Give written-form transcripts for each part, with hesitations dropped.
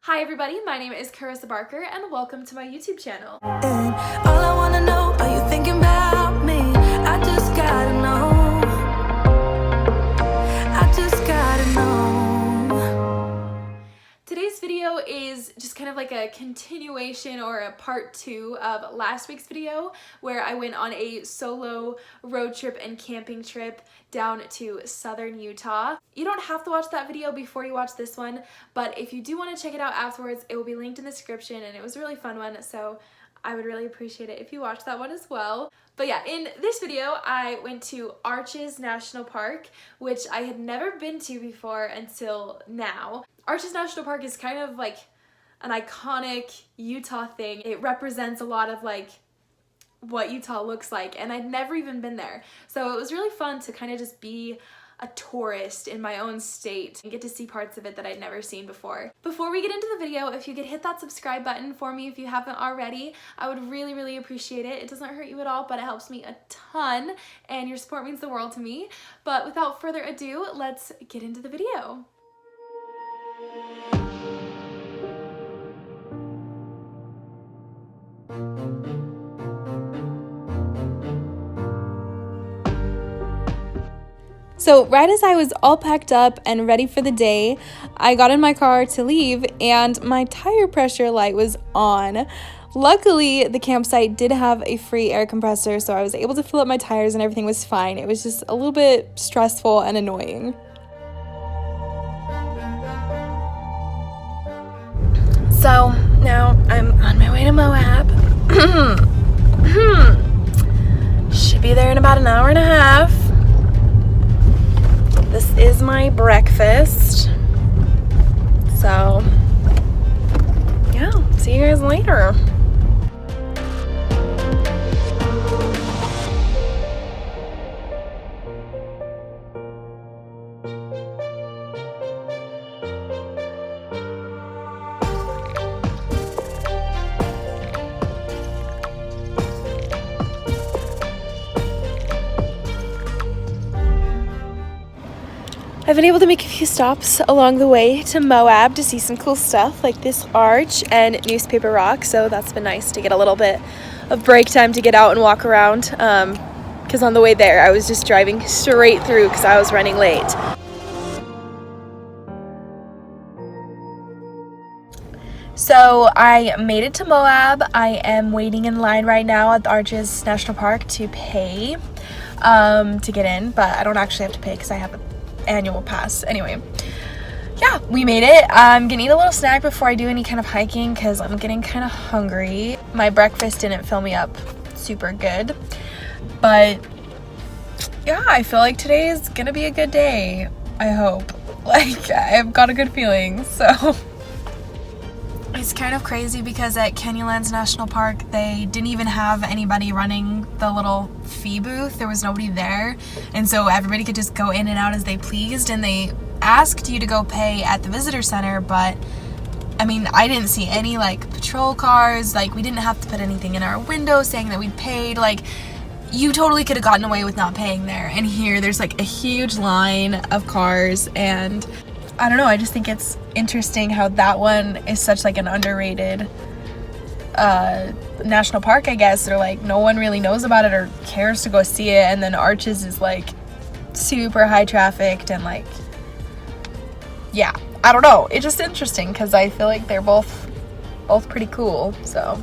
Hi everybody, my name is Carissa Barker and welcome to my YouTube channel. And all I wanna know, are you thinking about me? I just gotta know. I just gotta know. Today's video is just kind of like a continuation or a part 2 of last week's video where I went on a solo road trip and camping trip down to southern Utah. You don't have to watch that video before you watch this one, but if you do want to check it out afterwards, it will be linked in the description, and it was a really fun one, so I would really appreciate it if you watch that one as well. But yeah, in this video, I went to Arches National Park, which I had never been to before until now. Arches National Park is kind of like an iconic Utah thing. It represents a lot of like what Utah looks like, and I'd never even been there. So it was really fun to kind of just be a tourist in my own state and get to see parts of it that I'd never seen before. Before we get into the video, if you could hit that subscribe button for me if you haven't already, I would really appreciate it. It doesn't hurt you at all, but it helps me a ton, and your support means the world to me. But without further ado, let's get into the video. So right as I was all packed up and ready for the day, I got in my car to leave and my tire pressure light was on. Luckily, the campsite did have a free air compressor, so I was able to fill up my tires and everything was fine. It was just a little bit stressful and annoying. So now I'm on my way to Moab. Should be there in about an hour and a half. This is my breakfast. So, yeah, see you guys later. I've been able to make a few stops along the way to Moab to see some cool stuff like this arch and Newspaper Rock, so that's been nice to get a little bit of break time to get out and walk around, because on the way there I was just driving straight through because I was running late. So I made it to Moab. I am waiting in line right now at the Arches National Park to pay to get in, but I don't actually have to pay because I have an annual pass. Anyway, yeah, we made it. I'm gonna eat a little snack before I do any kind of hiking because I'm getting kind of hungry. My breakfast didn't fill me up super good, but yeah, I feel like today is gonna be a good day. I hope. Like, I've got a good feeling, so. It's kind of crazy because at Canyonlands National Park, they didn't even have anybody running the little fee booth. There was nobody there. And so everybody could just go in and out as they pleased. And they asked you to go pay at the visitor center. But, I mean, I didn't see any, like, patrol cars. Like, we didn't have to put anything in our window saying that we'd paid. Like, you totally could have gotten away with not paying there. And here, there's, like, a huge line of cars. And I don't know, I just think it's interesting how that one is such like an underrated national park, I guess, or like no one really knows about it or cares to go see it, and then Arches is like super high trafficked and like, yeah, I don't know, it's just interesting because I feel like they're both pretty cool, so.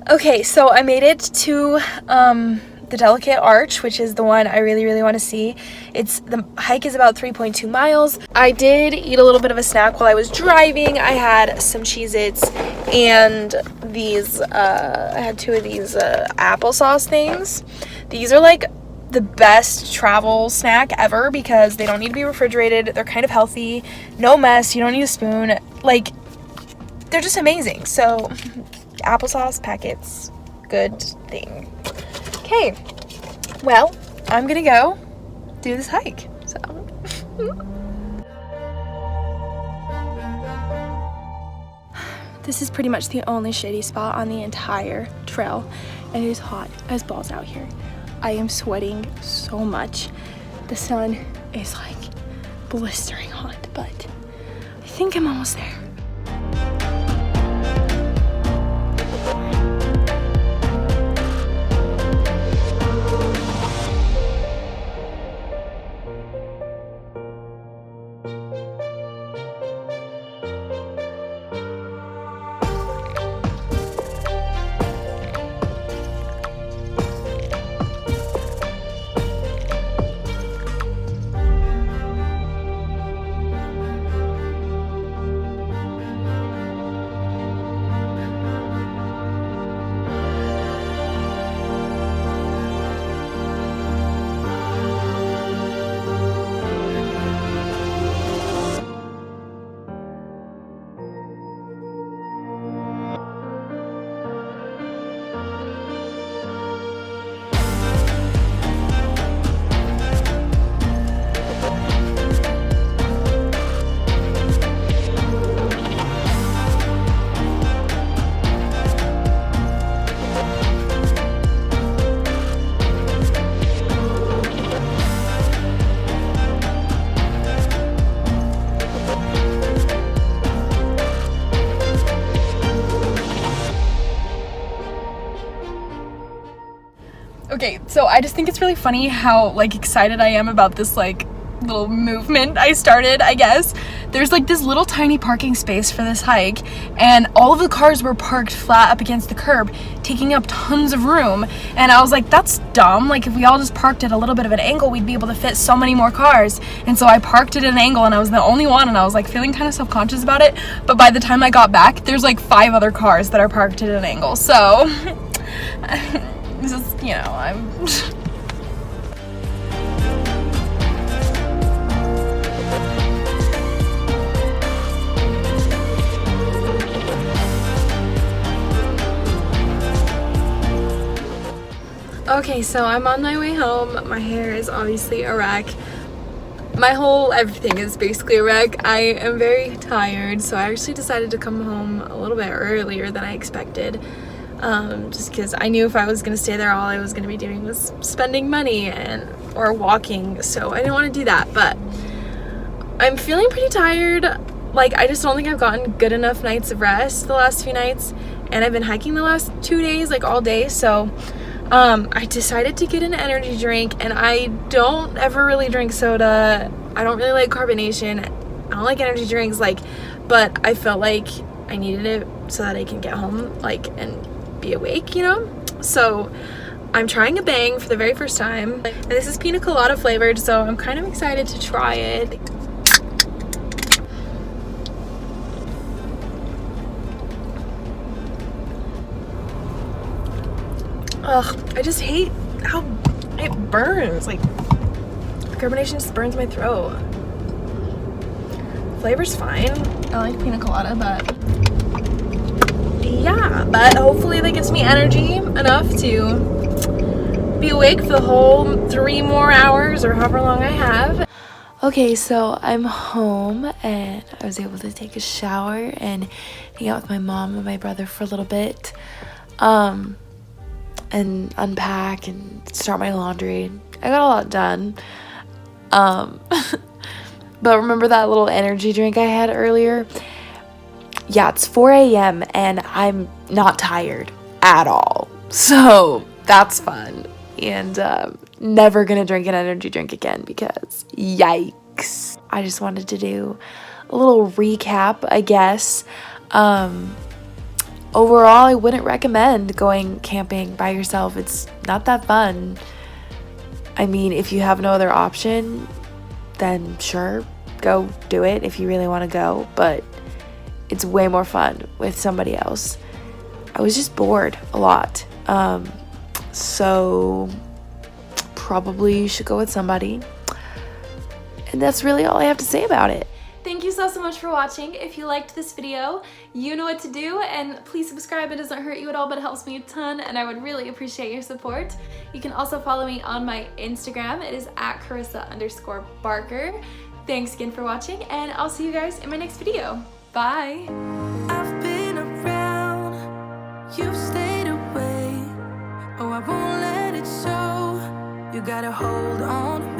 Okay, so I made it to the Delicate Arch, which is the one I really want to see. The hike is about 3.2 miles. I did eat a little bit of a snack while I was driving. I had some Cheez-Its and these, I had 2 of these applesauce things. These are like the best travel snack ever because they don't need to be refrigerated. They're kind of healthy, no mess, you don't need a spoon. Like, they're just amazing. So applesauce packets, good thing. Okay, well, I'm gonna go do this hike, so. This is pretty much the only shady spot on the entire trail, and it is hot as balls out here. I am sweating so much. The sun is like blistering hot, but I think I'm almost there. Okay, so I just think it's really funny how like excited I am about this like little movement I started, I guess. There's like this little tiny parking space for this hike, and all of the cars were parked flat up against the curb, taking up tons of room. And I was like, that's dumb. Like if we all just parked at a little bit of an angle, we'd be able to fit so many more cars. And so I parked at an angle, and I was the only one, and I was like feeling kind of self-conscious about it. But by the time I got back, there's like 5 other cars that are parked at an angle. So just, you know, I'm okay, so I'm on my way home. My hair is obviously a wreck. My whole everything is basically a wreck. I am very tired, so I actually decided to come home a little bit earlier than I expected. Just because I knew if I was going to stay there, all I was going to be doing was spending money or walking, so I didn't want to do that. But I'm feeling pretty tired. Like, I just don't think I've gotten good enough nights of rest the last few nights, and I've been hiking the last 2 days, like all day. So I decided to get an energy drink, and I don't ever really drink soda. I don't really like carbonation. I don't like energy drinks, but I felt like I needed it so that I can get home, and be awake, you know? So I'm trying a Bang for the very first time, and this is pina colada flavored, so I'm kind of excited to try it. Ugh, I just hate how it burns. Like, carbonation just burns my throat. Flavor's fine. I like pina colada, but yeah, but hopefully that gives me energy enough to be awake for the whole 3 more hours or however long I have. Okay, so I'm home, and I was able to take a shower and hang out with my mom and my brother for a little bit. And unpack and start my laundry. I got a lot done. But remember that little energy drink I had earlier? Yeah, it's 4 a.m. and I'm not tired at all. So that's fun. And never gonna drink an energy drink again because yikes. I just wanted to do a little recap, I guess. Overall, I wouldn't recommend going camping by yourself. It's not that fun. I mean, if you have no other option, then sure, go do it if you really want to go. But it's way more fun with somebody else. I was just bored a lot. So probably you should go with somebody. And that's really all I have to say about it. Thank you so much for watching. If you liked this video, you know what to do, and please subscribe. It doesn't hurt you at all, but it helps me a ton, and I would really appreciate your support. You can also follow me on my Instagram. It is @Carissa_Barker. Thanks again for watching, and I'll see you guys in my next video. Bye. I've been around, you've stayed away. Oh, I won't let it show. You gotta hold on.